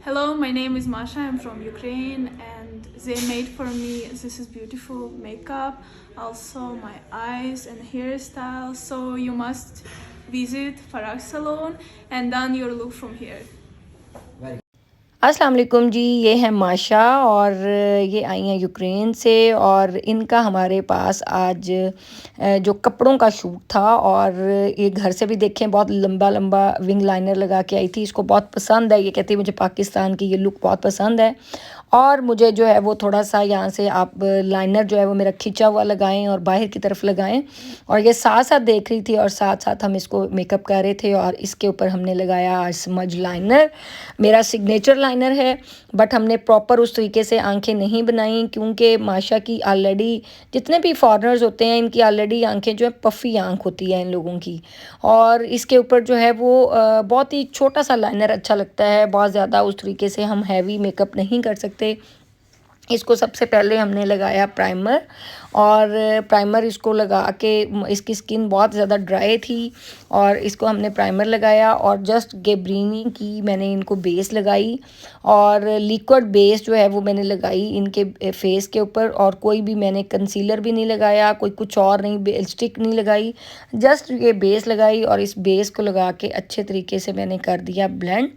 Hello, my name is Masha. I'm from Ukraine, and they made for me this is beautiful makeup, also my eyes and hairstyle. So you must visit Farah Salon and done your look from here. अस्सलाम वालेकुम जी। ये है माशा और ये आई हैं Ukraine से और इनका हमारे पास आज जो कपड़ों का शूट था और ये घर से भी देखें बहुत लंबा लंबा विंग लाइनर लगा के आई थी। इसको बहुत पसंद है, ये कहती है मुझे पाकिस्तान की ये लुक बहुत पसंद है और मुझे जो है वो थोड़ा सा यहाँ से आप लाइनर जो है वो मेरा खिंचा हुआ लगाएं और बाहर की तरफ लगाएं। और ये साथ साथ देख रही थी और साथ साथ हम इसको मेकअप कर रहे थे और इसके ऊपर हमने लगाया स्मज लाइनर। मेरा सिग्नेचर लाइनर है बट हमने प्रॉपर उस तरीके से आंखें नहीं बनाई क्योंकि माशा की ऑलरेडी जितने भी फॉरेनर्स होते हैं इनकी ऑलरेडी आंखें जो है पफ़ी आंख होती है इन लोगों की। और इसके ऊपर जो है वो बहुत ही छोटा सा लाइनर अच्छा लगता है, बहुत ज़्यादा उस तरीके से हम हैवी मेकअप नहीं कर सकते। इसको सबसे पहले हमने लगाया प्राइमर और प्राइमर इसको लगा के इसकी स्किन बहुत ज़्यादा ड्राई थी और इसको हमने प्राइमर लगाया और जस्ट गेब्रीनी की मैंने इनको बेस लगाई और लिक्विड बेस जो है वो मैंने लगाई इनके फेस के ऊपर। और कोई भी मैंने कंसीलर भी नहीं लगाया, कोई कुछ और नहीं, स्टिक नहीं लगाई, जस्ट ये बेस लगाई और इस बेस को लगा के अच्छे तरीके से मैंने कर दिया ब्लेंड।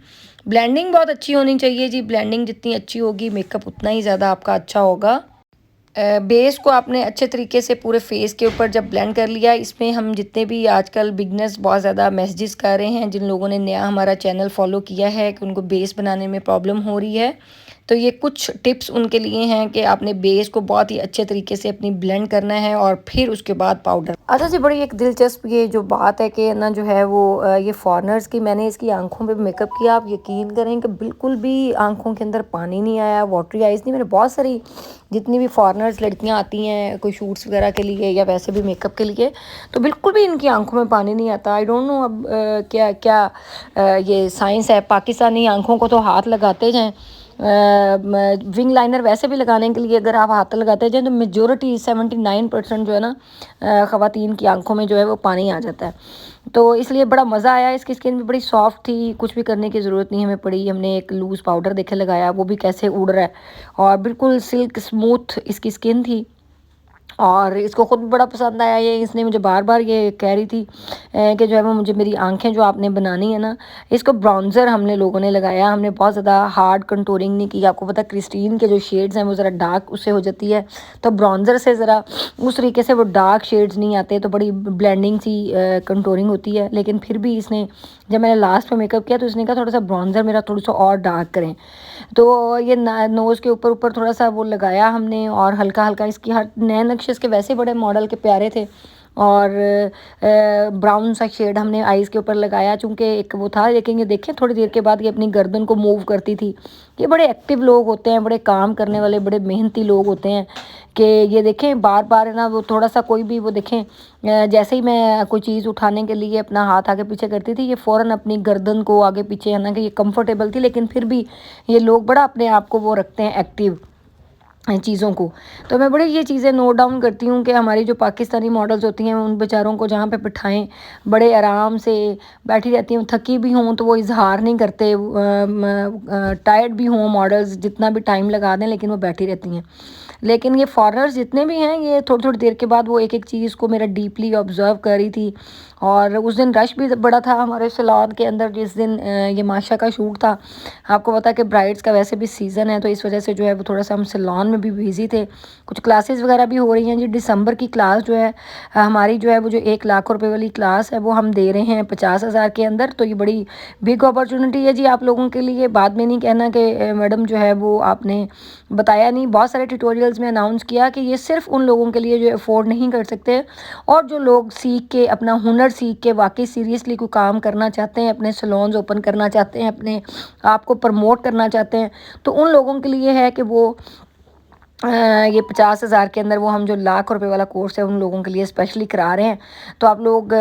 ब्लेंडिंग बहुत अच्छी होनी चाहिए जी, ब्लेंडिंग जितनी अच्छी होगी मेकअप उतना ही ज़्यादा आपका अच्छा होगा। बेस को आपने अच्छे तरीके से पूरे फेस के ऊपर जब ब्लेंड कर लिया, इसमें हम जितने भी आजकल बिगनर्स बहुत ज़्यादा मैसेजेस कर रहे हैं, जिन लोगों ने नया हमारा चैनल फॉलो किया है कि उनको बेस बनाने में प्रॉब्लम हो रही है, तो ये कुछ टिप्स उनके लिए हैं कि आपने बेस को बहुत ही अच्छे तरीके से अपनी ब्लेंड करना है और फिर उसके बाद पाउडर। अच्छा जी, बड़ी एक दिलचस्प ये जो बात है कि ना जो है वो ये फॉरेनर्स की, मैंने इसकी आंखों पे मेकअप किया, आप यकीन करें कि बिल्कुल भी आंखों के अंदर पानी नहीं आया, वाटरी आइज़ नहीं। मैंने बहुत सारी जितनी भी फॉरेनर्स लड़कियां आती हैं कोई शूट्स वगैरह के लिए या वैसे भी मेकअप के लिए, तो बिल्कुल भी इनकी आंखों में पानी नहीं आता। आई डोंट नो अब क्या क्या ये साइंस है। पाकिस्तानी आंखों को तो हाथ लगाते जाएं, विंग लाइनर वैसे भी लगाने के लिए अगर आप हाथ लगाते जाएं तो मेजोरिटी 79% जो है ना ख़वातीन की आंखों में जो है वो पानी आ जाता है। तो इसलिए बड़ा मज़ा आया। इसकी स्किन भी बड़ी सॉफ्ट थी, कुछ भी करने की ज़रूरत नहीं हमें पड़ी। हमने एक लूज़ पाउडर देखे लगाया, वो भी कैसे उड़ रहा है और बिल्कुल सिल्क स्मूथ इसकी स्किन थी और इसको ख़ुद बड़ा पसंद आया ये। इसने मुझे बार बार ये कह रही थी कि जो है वो मुझे मेरी आंखें जो आपने बनानी है ना, इसको ब्राउन्ज़र हमने लोगों ने लगाया, हमने बहुत ज़्यादा हार्ड कंटूरिंग नहीं की। आपको पता क्रिस्टीन के जो शेड्स हैं वो ज़रा डार्क उससे हो जाती है, तो ब्राउन्ज़र से ज़रा उस तरीके से वो डार्क शेड्स नहीं आते, तो बड़ी ब्लेंडिंग सी कंटूरिंग होती है। लेकिन फिर भी इसने जब मैंने लास्ट में मेकअप किया तो इसने कहा थोड़ा सा ब्राउन्ज़र मेरा थोड़ा सा और डार्क करें, तो ये नोज़ के ऊपर ऊपर थोड़ा सा वो लगाया हमने और हल्का हल्का इसकी हर नए नक्शे के वैसे बड़े मॉडल के प्यारे थे और ब्राउन सा शेड हमने आईज़ के ऊपर लगाया चूँकि एक वो था। लेकिन ये देखें थोड़ी देर के बाद ये अपनी गर्दन को मूव करती थी। ये बड़े एक्टिव लोग होते हैं, बड़े काम करने वाले, बड़े मेहनती लोग होते हैं कि ये देखें बार बार है ना वो थोड़ा सा कोई भी वो देखें जैसे ही मैं कोई चीज़ उठाने के लिए अपना हाथ आगे पीछे करती थी, ये फ़ौरन अपनी गर्दन को आगे पीछे, है ना कि ये कंफर्टेबल थी लेकिन फिर भी ये लोग बड़ा अपने आप को वो रखते हैं एक्टिव चीज़ों को। तो मैं बड़े ये चीज़ें नोट डाउन करती हूँ कि हमारी जो पाकिस्तानी मॉडल्स होती हैं उन बेचारों को जहाँ पे बिठाएं बड़े आराम से बैठी रहती हूँ, थकी भी हों तो वो इजहार नहीं करते, टायर्ड भी हों मॉडल्स जितना भी टाइम लगा दें लेकिन वो बैठी रहती हैं। लेकिन ये फॉरेनर्स जितने भी हैं ये थोड़ी थोड़ी देर के बाद वो एक एक चीज़ को मेरा डीपली ऑब्जर्व कर रही थी। और उस दिन रश भी बड़ा था हमारे सैलून के अंदर जिस दिन ये माशा का शूट था। आपको पता है कि ब्राइड्स का वैसे भी सीज़न है, तो इस वजह से जो है वो थोड़ा सा हम सैलून में भी बिज़ी थे। कुछ क्लासेस वगैरह भी हो रही हैं जी। दिसंबर की क्लास जो है हमारी जो है वो जो 1 लाख रुपए वाली क्लास है वो हम दे रहे हैं 50,000 के अंदर। तो ये बड़ी बिग अपॉर्चुनिटी है जी आप लोगों के लिए। बाद में नहीं कहना कि मैडम जो है वो आपने बताया नहीं। बहुत सारे ट्यूटोरियल्स में अनाउंस किया कि ये सिर्फ उन लोगों के लिए जो अफोर्ड नहीं कर सकते और जो लोग सीख के अपना हुनर सीख के वाकई सीरियसली कोई काम करना चाहते हैं, अपने सैलून्स ओपन करना चाहते हैं, अपने आप को प्रमोट करना चाहते हैं, तो उन लोगों के लिए है कि वो ये 50,000 के अंदर वो हम जो लाख रुपए वाला कोर्स है उन लोगों के लिए स्पेशली करा रहे हैं। तो आप लोग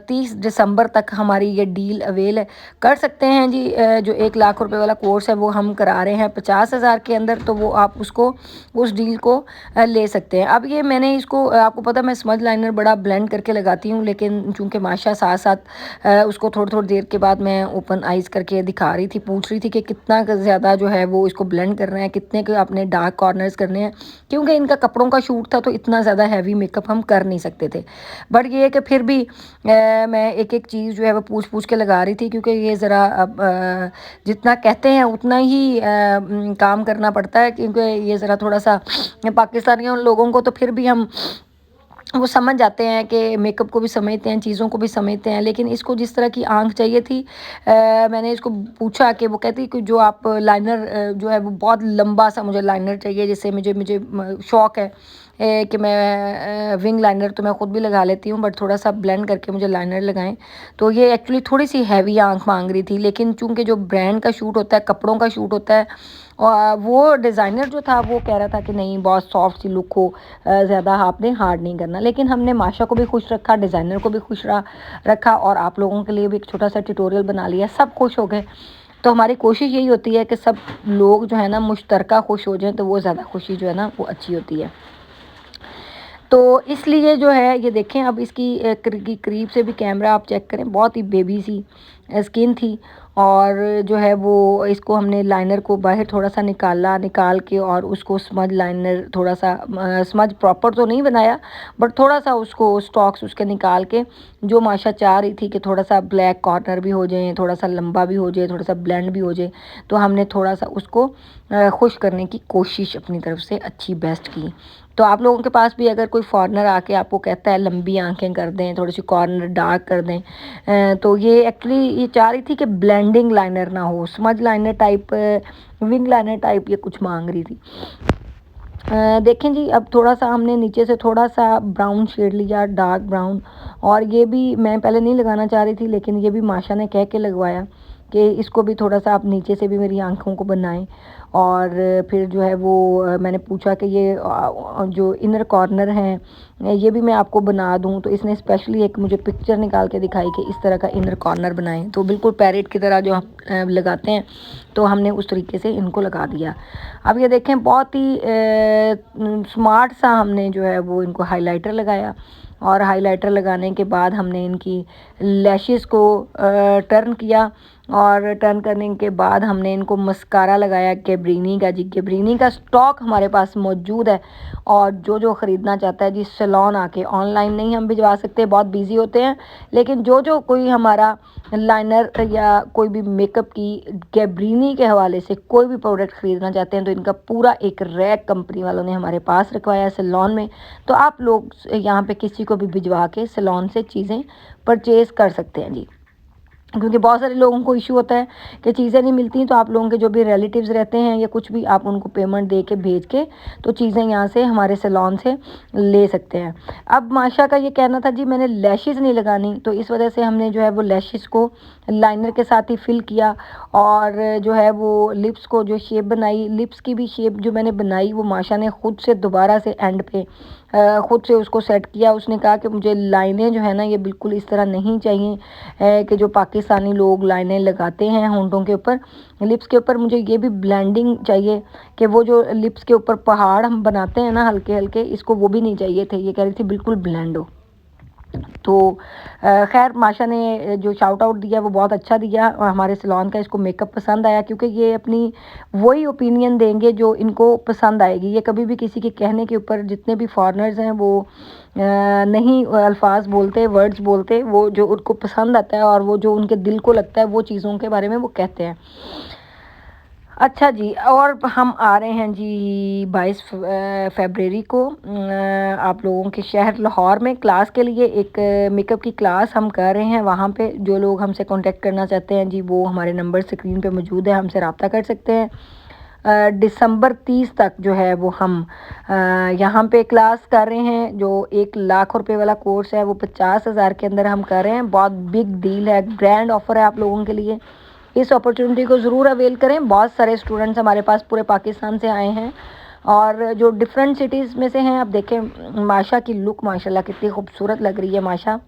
30 दिसंबर तक हमारी ये डील अवेल कर सकते हैं जी। जो 1 लाख रुपए वाला कोर्स है वो हम करा रहे हैं 50,000 के अंदर, तो वो आप उसको उस डील को ले सकते हैं। अब ये मैंने इसको आपको पता मैं स्मज लाइनर बड़ा ब्लेंड करके लगाती हूँ, लेकिन चूँकि माशा साथ साथ उसको थोड़ी थोड़ी देर के बाद मैं ओपन आइज़ करके दिखा रही थी, पूछ रही थी कि कितना ज़्यादा जो है वो इसको ब्लेंड करना है, कितने के अपने डार्क कॉर्नर्स करने हैं, क्योंकि इनका कपड़ों का शूट था तो इतना ज़्यादा हैवी मेकअप हम कर नहीं सकते थे। बट ये है कि फिर भी मैं एक एक चीज़ जो है वो पूछ पूछ के लगा रही थी, क्योंकि ये ज़रा अब जितना कहते हैं उतना ही काम करना पड़ता है, क्योंकि ये ज़रा थोड़ा सा पाकिस्तानियों लोगों को तो फिर भी हम वो समझ जाते हैं कि मेकअप को भी समझते हैं, चीज़ों को भी समझते हैं। लेकिन इसको जिस तरह की आंख चाहिए थी, मैंने इसको पूछा कि वो कहती कि जो आप लाइनर जो है वो बहुत लंबा सा मुझे लाइनर चाहिए, जिससे मुझे मुझे शौक़ है कि मैं विंग लाइनर तो मैं ख़ुद भी लगा लेती हूँ, बट थोड़ा सा ब्लेंड करके मुझे लाइनर लगाएं। तो ये एक्चुअली थोड़ी सी हैवी आंख मांग रही थी, लेकिन चूँकि जो ब्रांड का शूट होता है, कपड़ों का शूट होता है, और वो डिज़ाइनर जो था वो कह रहा था कि नहीं बहुत सॉफ्ट सी लुक हो, ज़्यादा आपने हार्ड नहीं करना। लेकिन हमने माशा को भी खुश रखा, डिज़ाइनर को भी खुश रखा, और आप लोगों के लिए भी एक छोटा सा ट्यूटोरियल बना लिया, सब खुश हो गए। तो हमारी कोशिश यही होती है कि सब लोग जो है ना मुश्तरका खुश हो जाएं, तो वो ज़्यादा खुशी जो है ना वो अच्छी होती है। तो इसलिए जो है ये देखें, अब इसकी करीब से भी कैमरा आप चेक करें, बहुत ही बेबी सी स्किन थी, और जो है वो इसको हमने लाइनर को बाहर थोड़ा सा निकाल के, और उसको स्मज लाइनर थोड़ा सा स्मज प्रॉपर तो नहीं बनाया, बट थोड़ा सा उसको स्टॉक्स उसके निकाल के, जो माशा चाह रही थी कि थोड़ा सा ब्लैक कॉर्नर भी हो जाए, थोड़ा सा लंबा भी हो जाए, थोड़ा सा ब्लेंड भी हो जाए, तो हमने थोड़ा सा उसको खुश करने की कोशिश अपनी तरफ से अच्छी बेस्ट की। तो आप लोगों के पास भी अगर कोई फॉरनर आके आपको कहता है लंबी आंखें कर दें, थोड़ी सी कॉर्नर डार्क कर दें, तो ये एक्चुअली ये चाह रही थी कि ब्लेंडिंग लाइनर ना हो, smudge liner type, wing liner type ये कुछ मांग रही थी। देखें जी, अब थोड़ा सा हमने नीचे से थोड़ा सा ब्राउन शेड लिया, डार्क ब्राउन, और ये भी मैं पहले नहीं लगाना चाह रही थी, लेकिन ये भी माशा ने कह के लगवाया कि इसको भी थोड़ा सा आप नीचे से भी मेरी आंखों को बनाएं। और फिर जो है वो मैंने पूछा कि ये जो इनर कॉर्नर हैं ये भी मैं आपको बना दूं, तो इसने स्पेशली एक मुझे पिक्चर निकाल के दिखाई कि इस तरह का इनर कॉर्नर बनाएं, तो बिल्कुल पैरेट की तरह जो हम लगाते हैं, तो हमने उस तरीके से इनको लगा दिया। अब ये देखें, बहुत ही स्मार्ट सा हमने जो है वो इनको हाइलाइटर लगाया, और हाइलाइटर लगाने के बाद हमने इनकी लैशेस को टर्न किया, और टर्न करने के बाद हमने इनको मस्कारा लगाया कैब्रीनी का। जी कैब्रीनी का स्टॉक हमारे पास मौजूद है, और जो ख़रीदना चाहता है जी सैलॉन आके, ऑनलाइन नहीं हम भिजवा सकते, बहुत बिजी होते हैं, लेकिन जो कोई हमारा लाइनर या कोई भी मेकअप की कैब्रीनी के हवाले से कोई भी प्रोडक्ट ख़रीदना चाहते हैं, तो इनका पूरा एक रैक कंपनी वालों ने हमारे पास रखवाया है सैलॉन में। तो आप लोग यहाँ पे किसी को भी भिजवा के सैलॉन से चीज़ें परचेज़ कर सकते हैं जी, क्योंकि बहुत सारे लोगों को इशू होता है कि चीज़ें नहीं मिलती, तो आप लोगों के जो भी रिलेटिव्स रहते हैं या कुछ भी, आप उनको पेमेंट दे के भेज के तो चीज़ें यहाँ से हमारे सैलॉन से ले सकते हैं। अब माशा का ये कहना था जी मैंने लैशेज़ नहीं लगानी, तो इस वजह से हमने जो है वो लैशेज़ को लाइनर के साथ ही फिल किया, और जो है वो लिप्स को जो शेप बनाई, लिप्स की भी शेप जो मैंने बनाई वो माशा ने ख़ुद से दोबारा से एंड पे ख़ुद से उसको सेट किया। उसने कहा कि मुझे लाइनें जो है ना ये बिल्कुल इस तरह नहीं चाहिए कि जो पाकिस्तानी लोग लाइनें लगाते हैं होंठों के ऊपर, लिप्स के ऊपर, मुझे ये भी ब्लेंडिंग चाहिए कि वो जो लिप्स के ऊपर पहाड़ हम बनाते हैं ना हल्के हल्के, इसको वो भी नहीं चाहिए थे। ये कह रही थी बिल्कुल ब्लेंड हो। तो खैर माशा ने जो शाउट आउट दिया वो बहुत अच्छा दिया, और हमारे सैलॉन का इसको मेकअप पसंद आया, क्योंकि ये अपनी वही ओपिनियन देंगे जो इनको पसंद आएगी। ये कभी भी किसी के कहने के ऊपर, जितने भी फॉरेनर्स हैं वो नहीं अल्फाज बोलते, वर्ड्स बोलते, वो जो उनको पसंद आता है और वो जो उनके दिल को लगता है वो चीज़ों के बारे में वो कहते हैं। अच्छा जी, और हम आ रहे हैं जी 22 फरवरी को आप लोगों के शहर लाहौर में क्लास के लिए एक मेकअप की क्लास हम कर रहे हैं। वहाँ पे जो लोग हमसे कांटेक्ट करना चाहते हैं जी, वो हमारे नंबर स्क्रीन पे मौजूद है, हमसे रब्ता कर सकते हैं। दिसंबर 30 तक जो है वो हम यहाँ पे क्लास कर रहे हैं। जो 1 लाख रुपए वाला कोर्स है वो 50,000 के अंदर हम कर रहे हैं। बहुत बिग डील है, ग्रैंड ऑफर है आप लोगों के लिए। इस अपॉर्चुनिटी को ज़रूर अवेल करें। बहुत सारे स्टूडेंट्स हमारे पास पूरे पाकिस्तान से आए हैं, और जो डिफरेंट सिटीज़ में से हैं, आप देखें माशा की लुक माशाल्लाह कितनी खूबसूरत लग रही है माशा।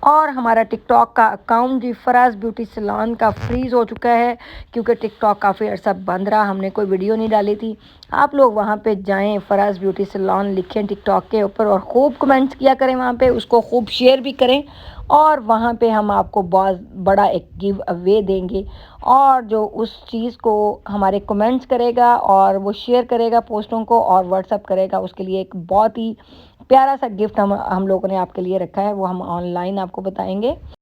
और हमारा टिकटॉक का अकाउंट जी फराज़ ब्यूटी सैलून का फ्रीज़ हो चुका है, क्योंकि टिकटॉक काफ़ी अर्सा बंद रहा, हमने कोई वीडियो नहीं डाली थी। आप लोग वहाँ पे जाएं, फराज़ ब्यूटी सैलून लिखें टिकटॉक के ऊपर और ख़ूब कमेंट्स किया करें वहाँ पे, उसको खूब शेयर भी करें। और वहाँ पे हम आपको बहुत बड़ा एक गिव अवे देंगे, और जो उस चीज़ को हमारे कमेंट्स करेगा और वो शेयर करेगा पोस्टों को और व्हाट्सअप करेगा, उसके लिए एक बहुत ही प्यारा सा गिफ्ट हम लोगों ने आपके लिए रखा है, वो हम ऑनलाइन आपको बताएंगे।